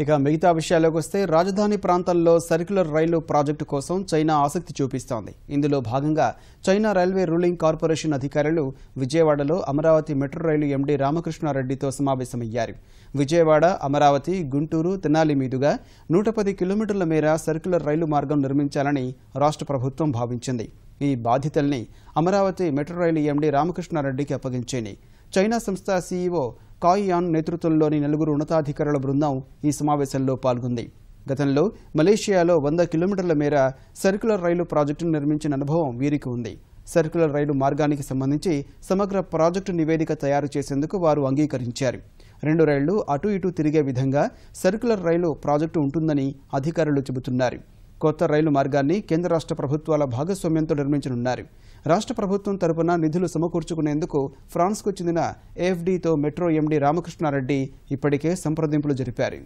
ఇక మిగతా విషయాల్లోకి వస్తే రాజధాని ప్రాంతంలో సర్క్యులర్ రైలు ప్రాజెక్టు కోసం చైనా ఆసక్తి చూపిస్తోంది. ఇందులో భాగంగా చైనా రైల్వే రూలింగ్ కార్పొరేషన్ అధికారులు విజయవాడలో అమరావతి మెట్రో రైలు ఎండీ రామకృష్ణారెడ్డితో సమావేశమయ్యారు. విజయవాడ, అమరావతి, గుంటూరు, తెనాలి మీదుగా 110 కిలోమీటర్ల మేర సర్క్యులర్ రైలు మార్గం నిర్మించాలని రాష్ట్ర ప్రభుత్వం భావించింది. ఈ బాధ్యతల్ని అమరావతి మెట్రో రైలు ఎండీ రామకృష్ణారెడ్డికి అప్పగించింది. చైనా సంస్థ సీఈఓ కాయ్ యాన్ నేతృత్వంలోని 4 ఉన్నతాధికారుల బృందం ఈ సమావేశంలో పాల్గొంది. గతంలో మలేషియాలో 100 కిలోమీటర్ల మేర సర్క్యులర్ రైలు ప్రాజెక్టును నిర్మించిన అనుభవం వీరికి ఉంది. సర్క్యులర్ రైలు మార్గానికి సంబంధించి సమగ్ర ప్రాజెక్టు నివేదిక తయారు చేసేందుకు వారు అంగీకరించారు. 2 రైళ్లు అటు ఇటు తిరిగే విధంగా సర్క్యులర్ రైలు ప్రాజెక్టు ఉంటుందని అధికారులు చెబుతున్నారు. కొత్త రైలు మార్గాన్ని కేంద్ర రాష్ట్ర ప్రభుత్వాల భాగస్వామ్యంతో నిర్మించనున్నారు. రాష్ట్ర ప్రభుత్వం తరపున నిధులు సమకూర్చుకునేందుకు ఫ్రాన్స్కు చెందిన ఏఎఫ్డీతో మెట్రో ఎండీ రామకృష్ణారెడ్డి ఇప్పటికే సంప్రదింపులు జరిపారు.